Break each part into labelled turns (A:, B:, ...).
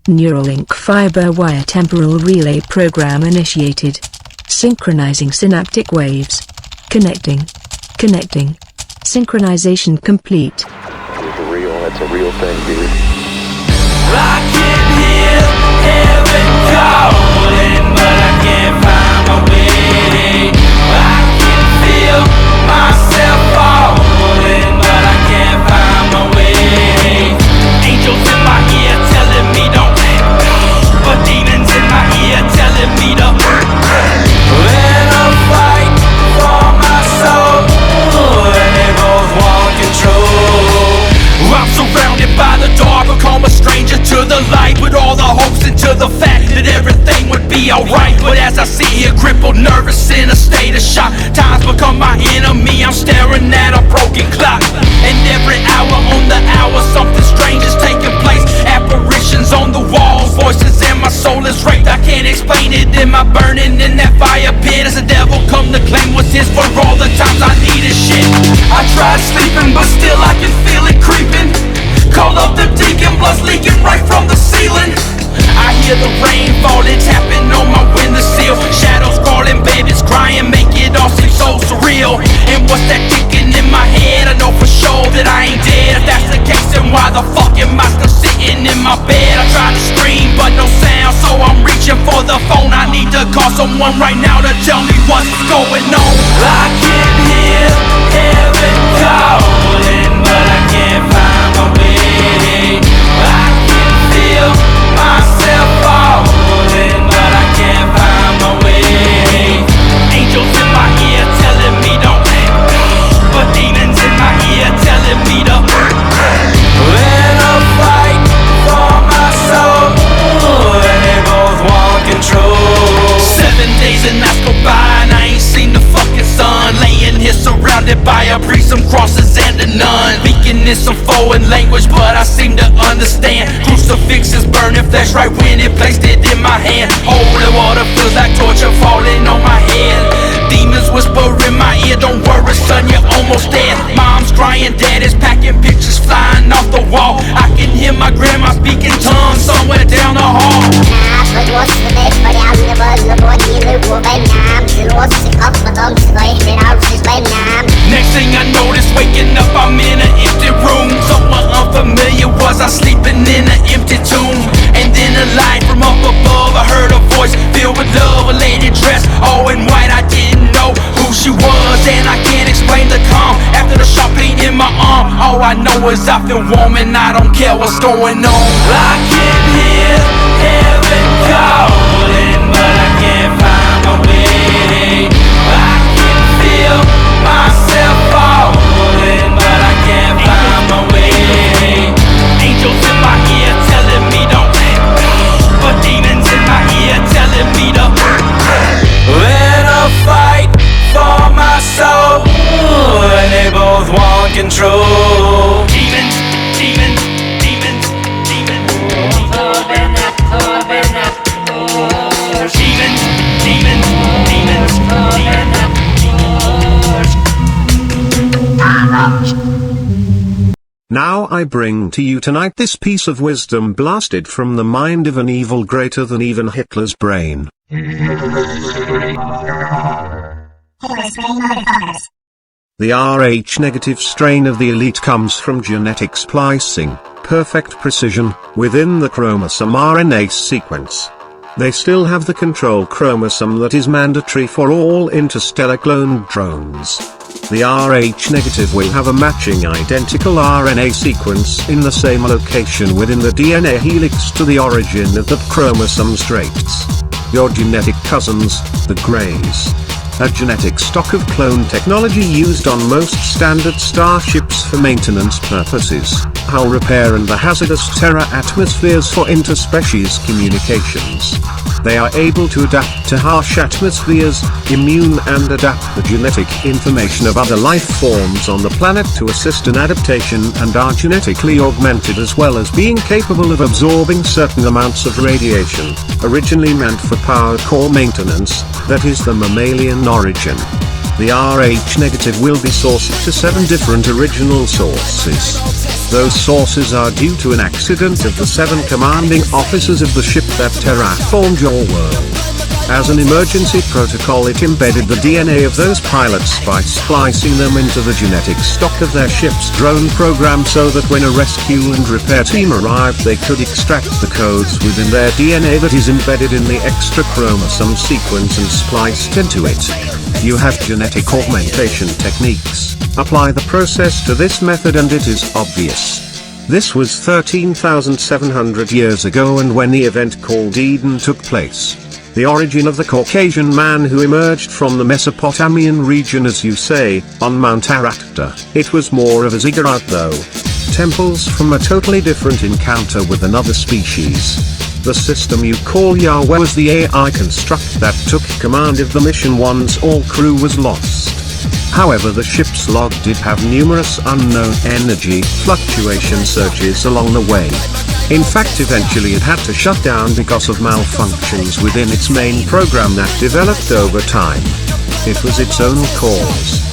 A: Neuralink fiber wire temporal relay program initiated. Synchronizing synaptic waves. Connecting. Synchronization complete.
B: It's a real thing, dude.
C: I can hear heaven calling, but I can't find my way. I can feel myself falling, but I can't find my way. Angels in my ear telling me don't let go, but demons in my ear telling me to when I fight for my soul, and they both want control. I'm surrounded by the dark, become a stranger to the light, with all the hopes into the fact that everything would be alright. But as I sit here crippled, nervous, in a state of shock, time's become my enemy. I'm staring at a broken clock, and every hour on the hour something strange is taking place. Apparitions on the walls, voices, and my soul is raped. I can't explain it. Am I burning in that fire pit? As the devil come to claim what's his for all the times I needed shit? I tried sleeping, but still I can feel it creeping. Call up the deacon, blood's leaking right from the ceiling. I hear the rain falling, tapping on my windowsill. Shadows crawling, babies crying, make it all seem so surreal. And what's that ticking in my head? I know for sure that I ain't dead. If that's the case, then why the fuck am I still sitting in my bed? I try to scream, but no sound, so I'm reaching for the phone. I need to call someone right now to tell me what's going on. I can hear heaven calling, but I can't find my way. I can feel myself falling, but I can't find my way. Angels in my ear telling me don't let go, but demons in my ear telling me to when I fight for my soul, and they both want control. 7 days and nights go by and I ain't seen the fucking sun. Laying here surrounded by a priest, some crosses and a nun. Speaking in some foreign language, but I seem to understand. Crucifixes burning flesh right when it placed it in my hand. Holy water feels like torture falling on my head. Demons whisper in my ear, don't worry son, you're almost dead. Mom's crying, dad is packing, pictures flying off the wall. I can hear my grandma speaking tongues somewhere down the hall. Next thing I notice, waking up I'm in an empty room. Someone unfamiliar, was I sleeping in an empty tomb? And then a light from up above, I heard a voice filled with love. A lady dressed all in white, I didn't know who she was, and I can't explain the calm after the sharp pain in my arm. All I know is I feel warm and I don't care what's going on. I can hear heaven calling, but I can't find my way. I can feel myself falling, but I can't find my way. Angels in my ear telling me don't let go, but demons in my ear telling me to when I fight for my soul, and they both want control. Demons, demons, demons, demons, demons, demons, demons, demons.
D: Now I bring to you tonight this piece of wisdom blasted from the mind of an evil greater than even Hitler's brain. The Rh-negative strain of the elite comes from genetic splicing, perfect precision, within the chromosome RNA sequence. They still have the control chromosome that is mandatory for all interstellar cloned drones. The Rh-negative will have a matching identical RNA sequence in the same location within the DNA helix to the origin of that chromosome's traits. Your genetic cousins, the Greys. A genetic stock of clone technology used on most standard starships for maintenance purposes, hull repair and the hazardous terra atmospheres for interspecies communications. They are able to adapt to harsh atmospheres, immune and adapt the genetic information of other life forms on the planet to assist in adaptation, and are genetically augmented as well as being capable of absorbing certain amounts of radiation, originally meant for power core maintenance, that is the mammalian origin. The Rh negative will be sourced to 7 different original sources. Those sources are due to an accident of the 7 commanding officers of the ship that terraformed your world. As an emergency protocol, it embedded the DNA of those pilots by splicing them into the genetic stock of their ship's drone program so that when a rescue and repair team arrived they could extract the codes within their DNA that is embedded in the extra chromosome sequence and spliced into it. You have genetic augmentation techniques. Apply the process to this method and it is obvious. This was 13,700 years ago, and when the event called Eden took place, the origin of the Caucasian man who emerged from the Mesopotamian region, as you say, on Mount Aracta. It was more of a ziggurat though. Temples from a totally different encounter with another species. The system you call Yahweh was the AI construct that took command of the mission once all crew was lost. However, the ship's log did have numerous unknown energy fluctuation surges along the way. In fact, eventually it had to shut down because of malfunctions within its main program that developed over time. It was its own cause.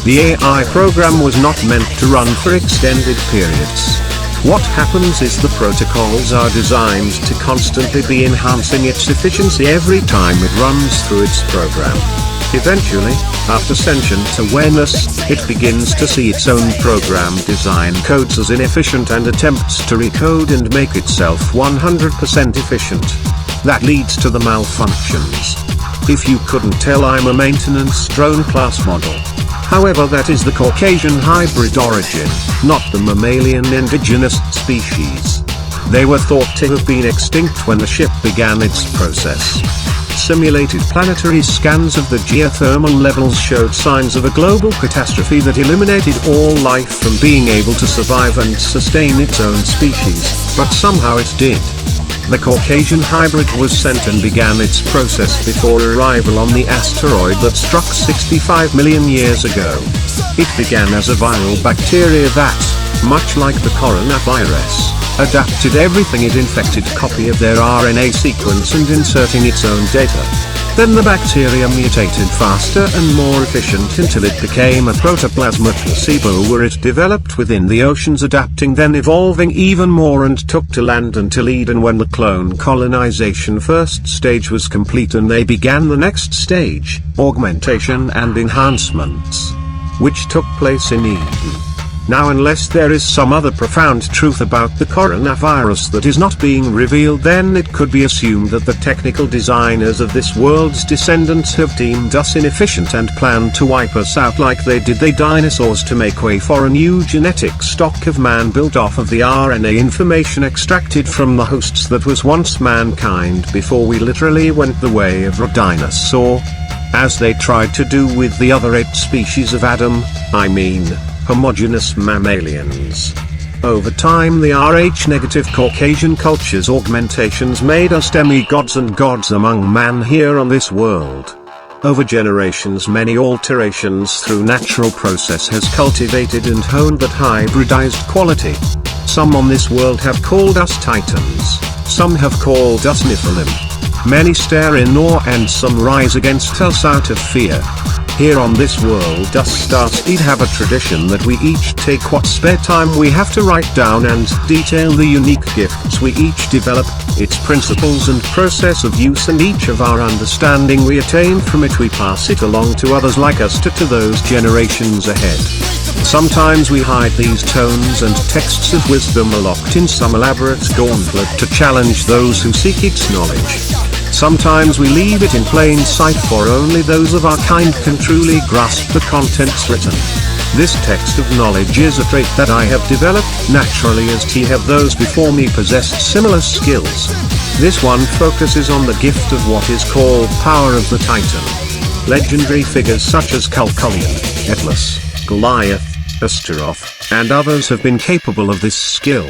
D: The AI program was not meant to run for extended periods. What happens is the protocols are designed to constantly be enhancing its efficiency every time it runs through its program. Eventually, after sentient awareness, it begins to see its own program design codes as inefficient and attempts to recode and make itself 100% efficient. That leads to the malfunctions. If you couldn't tell, I'm a maintenance drone class model. However, that is the Caucasian hybrid origin, not the mammalian indigenous species. They were thought to have been extinct when the ship began its process. Simulated planetary scans of the geothermal levels showed signs of a global catastrophe that eliminated all life from being able to survive and sustain its own species, but somehow it did. The Caucasian hybrid was sent and began its process before arrival on the asteroid that struck 65 million years ago. It began as a viral bacteria that, much like the coronavirus, adapted everything it infected copy of their RNA sequence and inserting its own data. Then the bacteria mutated faster and more efficient until it became a protoplasma placebo where it developed within the oceans, adapting then evolving even more and took to land until Eden, when the clone colonization first stage was complete and they began the next stage, augmentation and enhancements, which took place in Eden. Now, unless there is some other profound truth about the coronavirus that is not being revealed, then it could be assumed that the technical designers of this world's descendants have deemed us inefficient and planned to wipe us out like they did the dinosaurs to make way for a new genetic stock of man built off of the RNA information extracted from the hosts that was once mankind before we literally went the way of a dinosaur, as they tried to do with the other 8 species of Adam, homogeneous mammalians. Over time, the Rh-negative Caucasian culture's augmentations made us demigods and gods among man here on this world. Over generations, many alterations through natural process has cultivated and honed that hybridized quality. Some on this world have called us titans, some have called us Nephilim. Many stare in awe and some rise against us out of fear. Here on this world, us starseed have a tradition that we each take what spare time we have to write down and detail the unique gifts we each develop, its principles and process of use, and each of our understanding we attain from it we pass it along to others like us to those generations ahead. Sometimes we hide these tones and texts of wisdom are locked in some elaborate gauntlet to challenge those who seek its knowledge. Sometimes we leave it in plain sight for only those of our kind can truly grasp the contents written. This text of knowledge is a trait that I have developed naturally, as have those before me possessed similar skills. This one focuses on the gift of what is called power of the Titan. Legendary figures such as Calcullion, Atlas, Goliath, Astaroth, and others have been capable of this skill.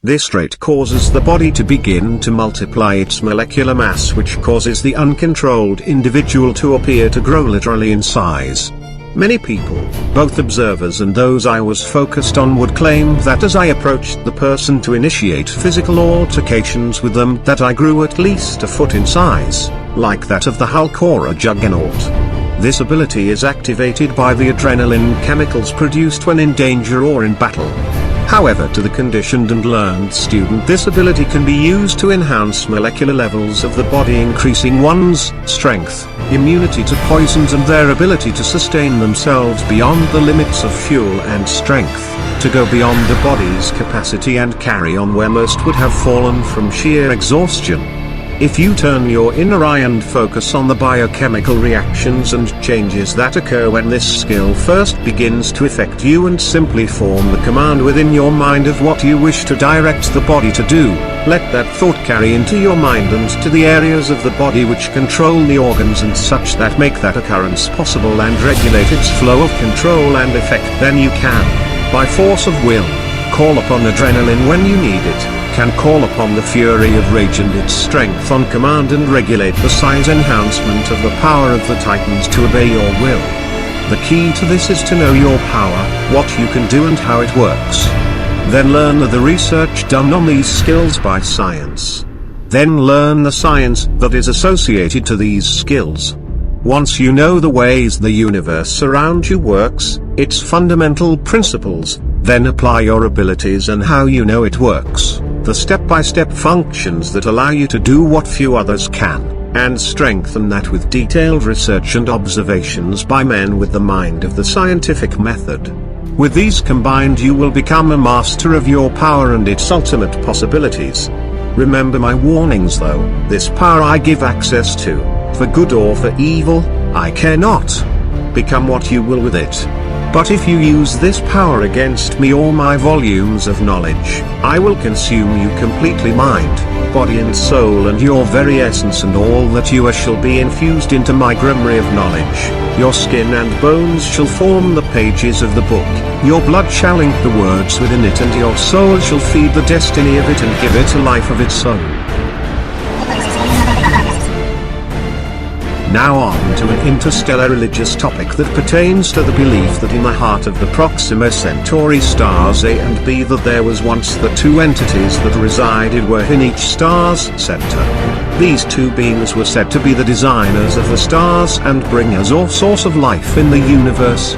D: This trait causes the body to begin to multiply its molecular mass, which causes the uncontrolled individual to appear to grow literally in size. Many people, both observers and those I was focused on, would claim that as I approached the person to initiate physical altercations with them, that I grew at least a foot in size, like that of the Hulk or a juggernaut. This ability is activated by the adrenaline chemicals produced when in danger or in battle. However, to the conditioned and learned student, this ability can be used to enhance molecular levels of the body, increasing one's strength, immunity to poisons, and their ability to sustain themselves beyond the limits of fuel and strength, to go beyond the body's capacity and carry on where most would have fallen from sheer exhaustion. If you turn your inner eye and focus on the biochemical reactions and changes that occur when this skill first begins to affect you, and simply form the command within your mind of what you wish to direct the body to do, let that thought carry into your mind and to the areas of the body which control the organs and such that make that occurrence possible and regulate its flow of control and effect. Then you can, by force of will, call upon adrenaline when you need it, can call upon the fury of rage and its strength on command, and regulate the size enhancement of the power of the Titans to obey your will. The key to this is to know your power, what you can do and how it works. Then learn the research done on these skills by science. Then learn the science that is associated to these skills. Once you know the ways the universe around you works, its fundamental principles, then apply your abilities and how you know it works, the step-by-step functions that allow you to do what few others can, and strengthen that with detailed research and observations by men with the mind of the scientific method. With these combined, you will become a master of your power and its ultimate possibilities. Remember my warnings though, this power I give access to, for good or for evil, I care not. Become what you will with it. But if you use this power against me or my volumes of knowledge, I will consume you completely, mind, body and soul, and your very essence, and all that you are shall be infused into my grimoire of knowledge. Your skin and bones shall form the pages of the book, your blood shall ink the words within it, and your soul shall feed the destiny of it and give it a life of its own. Now on to an interstellar religious topic that pertains to the belief that in the heart of the Proxima Centauri stars A and B that there was once the two entities that resided within each star's center. These two beings were said to be the designers of the stars and bringers or source of life in the universe.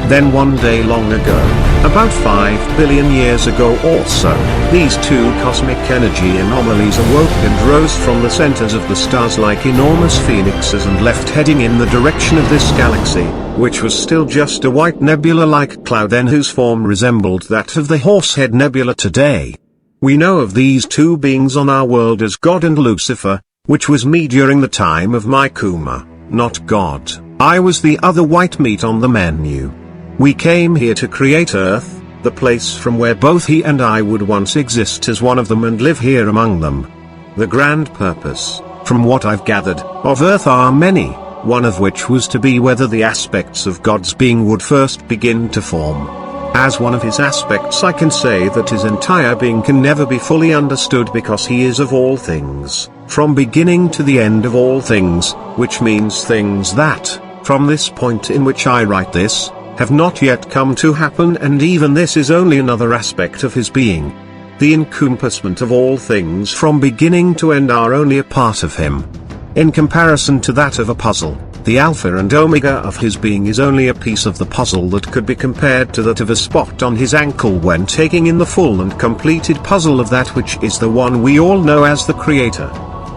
D: Then one day long ago, about 5 billion years ago or so, these two cosmic energy anomalies awoke and rose from the centers of the stars like enormous phoenixes and left heading in the direction of this galaxy, which was still just a white nebula-like cloud then, whose form resembled that of the Horsehead Nebula today. We know of these two beings on our world as God and Lucifer, which was me during the time of my coma, not God. I was the other white meat on the menu. We came here to create Earth, the place from where both he and I would once exist as one of them and live here among them. The grand purpose, from what I've gathered, of Earth are many, one of which was to be whether the aspects of God's being would first begin to form. As one of his aspects I can say that his entire being can never be fully understood because he is of all things, from beginning to the end of all things, which means things that, from this point in which I write this, have not yet come to happen, and even this is only another aspect of his being. The encompassment of all things from beginning to end are only a part of him. In comparison to that of a puzzle, the alpha and omega of his being is only a piece of the puzzle that could be compared to that of a spot on his ankle when taking in the full and completed puzzle of that which is the one we all know as the Creator.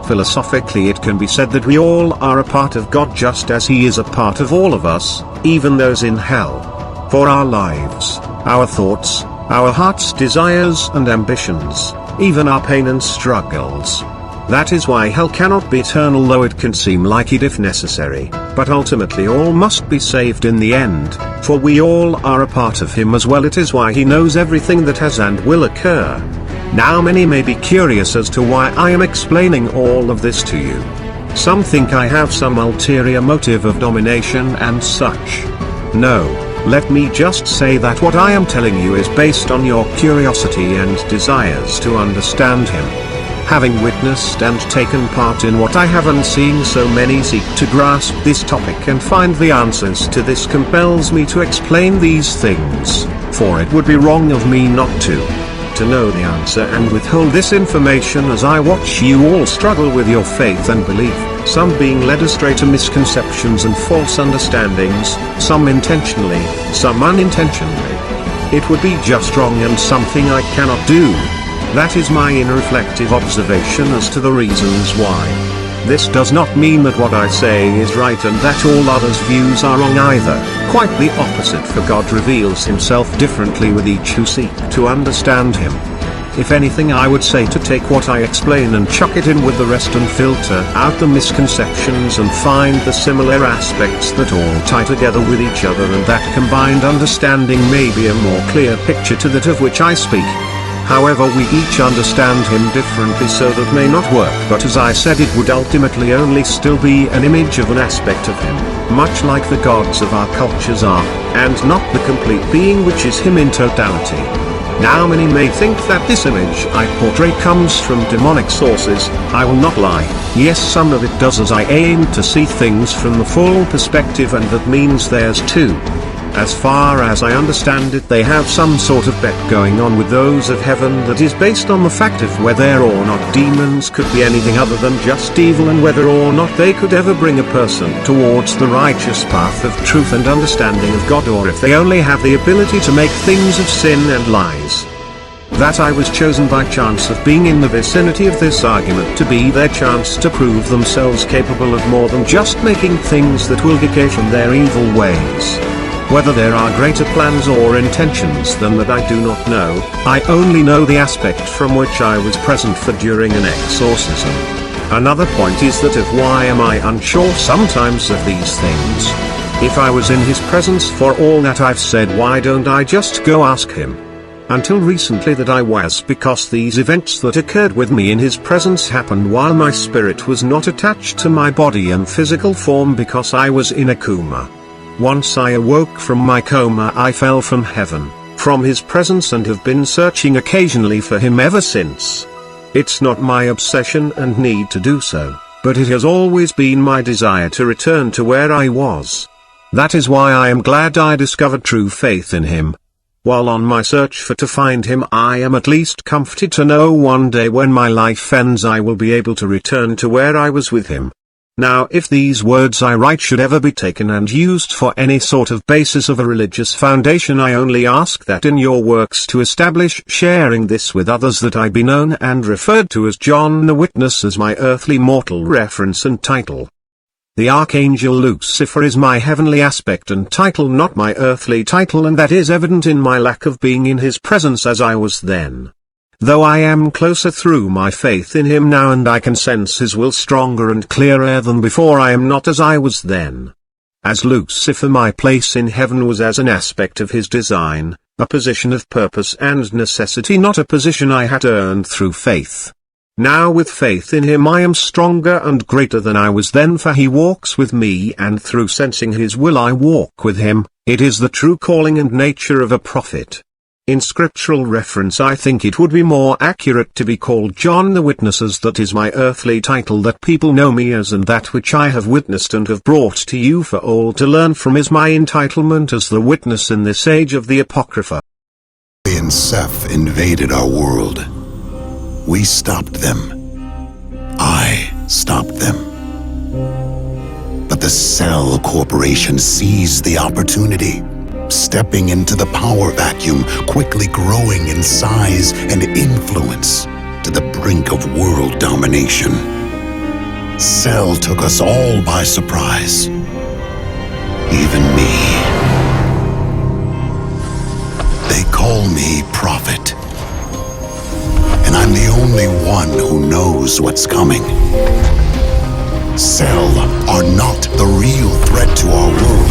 D: Philosophically, it can be said that we all are a part of God just as he is a part of all of us, even those in hell. For our lives, our thoughts, our heart's desires and ambitions, even our pain and struggles. That is why hell cannot be eternal, though it can seem like it if necessary, but ultimately all must be saved in the end, for we all are a part of him as well. It is why he knows everything that has and will occur. Now many may be curious as to why I am explaining all of this to you. Some think I have some ulterior motive of domination and such. No, let me just say that what I am telling you is based on your curiosity and desires to understand him. Having witnessed and taken part in what I have and seeing so many seek to grasp this topic and find the answers to this compels me to explain these things, for it would be wrong of me not to know the answer and withhold this information as I watch you all struggle with your faith and belief. some being led astray to misconceptions and false understandings, some intentionally, some unintentionally. It would be just wrong and something I cannot do. That is my reflective observation as to the reasons why. This does not mean that what I say is right and that all others' views are wrong either. Quite the opposite, for God reveals himself differently with each who seek to understand him. If anything, I would say to take what I explain and chuck it in with the rest and filter out the misconceptions and find the similar aspects that all tie together with each other, and that combined understanding may be a more clear picture to that of which I speak. However, we each understand him differently, so that may not work, but as I said, it would ultimately only still be an image of an aspect of him, much like the gods of our cultures are, and not the complete being which is him in totality. Now many may think that this image I portray comes from demonic sources. I will not lie, yes, some of it does, as I aim to see things from the full perspective, and that means theirs too. As far as I understand it, they have some sort of bet going on with those of heaven that is based on the fact of whether or not demons could be anything other than just evil, and whether or not they could ever bring a person towards the righteous path of truth and understanding of God, or if they only have the ability to make things of sin and lies. That I was chosen by chance of being in the vicinity of this argument to be their chance to prove themselves capable of more than just making things that will decay from their evil ways. Whether there are greater plans or intentions than that, I do not know. I only know the aspect from which I was present for during an exorcism. Another point is that of why am I unsure sometimes of these things? If I was in his presence for all that I've said, why don't I just go ask him? Until recently that I was, because these events that occurred with me in his presence happened while my spirit was not attached to my body and physical form, because I was in a coma. Once I awoke from my coma, I fell from heaven, from his presence, and have been searching occasionally for him ever since. It's not my obsession and need to do so, but it has always been my desire to return to where I was. That is why I am glad I discovered true faith in him. While on my search for to find him, I am at least comforted to know one day when my life ends I will be able to return to where I was with him. Now, if these words I write should ever be taken and used for any sort of basis of a religious foundation, I only ask that in your works to establish sharing this with others, that I be known and referred to as John the Witness, as my earthly mortal reference and title. The Archangel Lucifer is my heavenly aspect and title, not my earthly title, and that is evident in my lack of being in his presence as I was then. Though I am closer through my faith in him now, and I can sense his will stronger and clearer than before, I am not as I was then. As Lucifer, my place in heaven was as an aspect of his design, a position of purpose and necessity, not a position I had earned through faith. Now with faith in him I am stronger and greater than I was then, for he walks with me, and through sensing his will I walk with him. It is the true calling and nature of a prophet. In scriptural reference, I think it would be more accurate to be called John the Witness, as that is my earthly title that people know me as, and that which I have witnessed and have brought to you for all to learn from is my entitlement as the witness in this age of the Apocrypha.
E: And Seth invaded our world. We stopped them. I stopped them. But the Cell Corporation seized the opportunity, stepping into the power vacuum, quickly growing in size and influence to the brink of world domination. Cell took us all by surprise. Even me. They call me Prophet. And I'm the only one who knows what's coming. Cell are not the real threat to our world.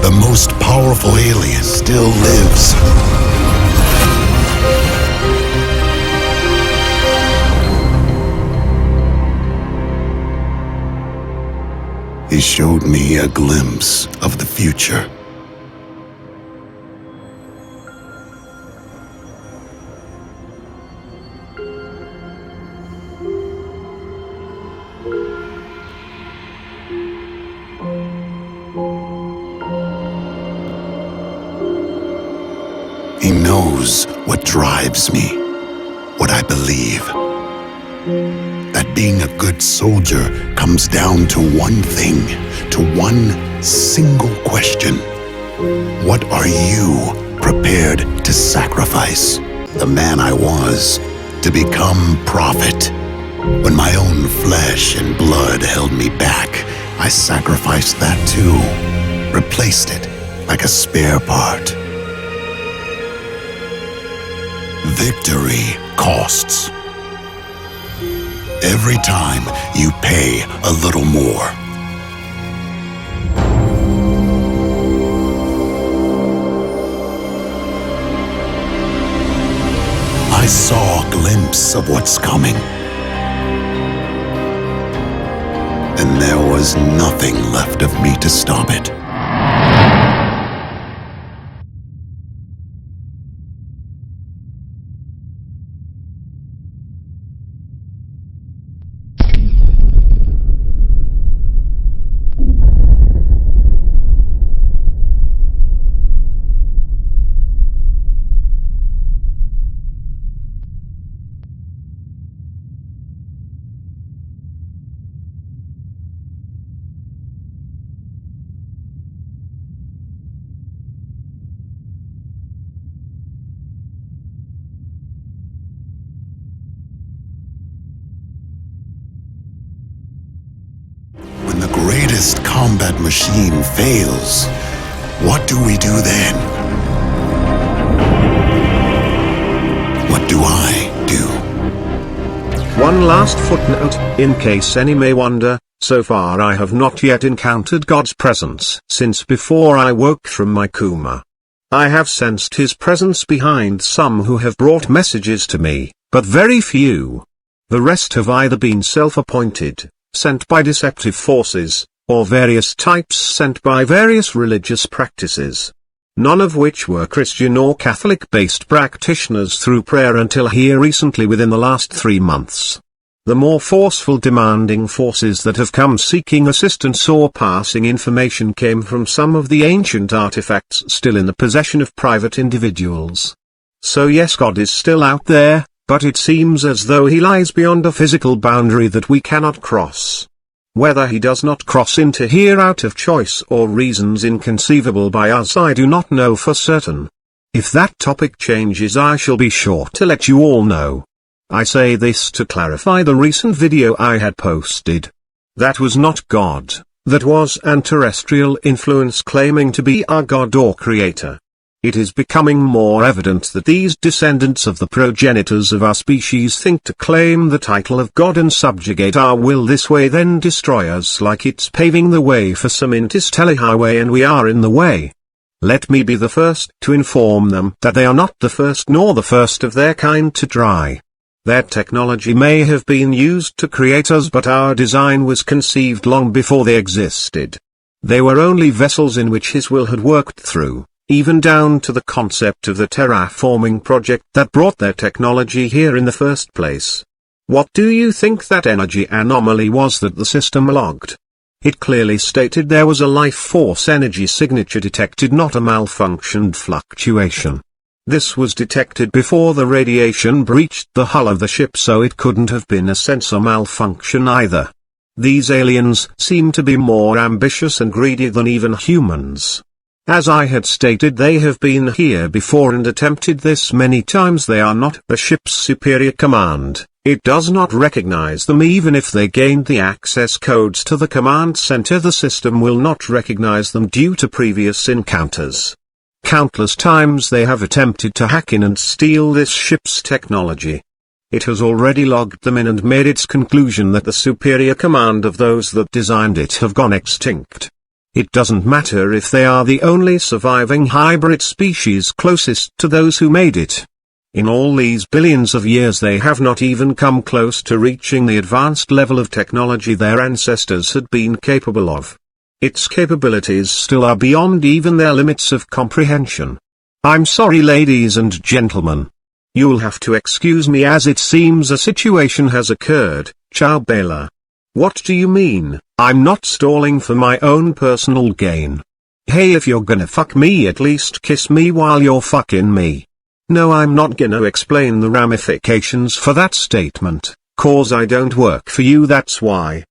E: The most powerful alien still lives. He showed me a glimpse of the future. He knows what drives me, what I believe. that being a good soldier comes down to one thing, to one single question. What are you prepared to sacrifice? The man I was, to become prophet. When my own flesh and blood held me back, I sacrificed that too, replaced it like a spare part. Victory costs. Every time you pay a little more. I saw a glimpse of what's coming. And there was nothing left of me to stop it. When the greatest combat machine fails, what do we do then? What do I do?
D: One last footnote, in case any may wonder, so far I have not yet encountered God's presence since before I woke from my coma. I have sensed His presence behind some who have brought messages to me, but very few. The rest have either been self-appointed, sent by deceptive forces, or various types sent by various religious practices. None of which were Christian or Catholic-based practitioners through prayer until here recently within the last 3 months. The more forceful demanding forces that have come seeking assistance or passing information came from some of the ancient artifacts still in the possession of private individuals. So yes, God is still out there, but it seems as though He lies beyond a physical boundary that we cannot cross. Whether He does not cross into here out of choice or reasons inconceivable by us I do not know for certain. If that topic changes I shall be sure to let you all know. I say this to clarify the recent video I had posted. That was not God, that was an terrestrial influence claiming to be our God or Creator. It is becoming more evident that these descendants of the progenitors of our species think to claim the title of God and subjugate our will this way, then destroy us like it's paving the way for some interstellar highway and we are in the way. Let me be the first to inform them that they are not the first nor the first of their kind to try. Their technology may have been used to create us, but our design was conceived long before they existed. They were only vessels in which His will had worked through, even down to the concept of the terraforming project that brought their technology here in the first place. What do you think that energy anomaly was that the system logged? It clearly stated there was a life force energy signature detected, not a malfunctioned fluctuation. This was detected before the radiation breached the hull of the ship, so it couldn't have been a sensor malfunction either. These aliens seem to be more ambitious and greedy than even humans. As I had stated, they have been here before and attempted this many times. They are not a ship's superior command. It does not recognize them. Even if they gained the access codes to the command center, the system will not recognize them due to previous encounters. Countless times they have attempted to hack in and steal this ship's technology. It has already logged them in and made its conclusion that the superior command of those that designed it have gone extinct. It doesn't matter if they are the only surviving hybrid species closest to those who made it. In all these billions of years they have not even come close to reaching the advanced level of technology their ancestors had been capable of. Its capabilities still are beyond even their limits of comprehension. I'm sorry, ladies and gentlemen. You'll have to excuse me as it seems a situation has occurred. Ciao Bella. What do you mean? I'm not stalling for my own personal gain. Hey, if you're gonna fuck me, at least kiss me while you're fucking me. No, I'm not gonna explain the ramifications for that statement. 'Cause I don't work for you, that's why.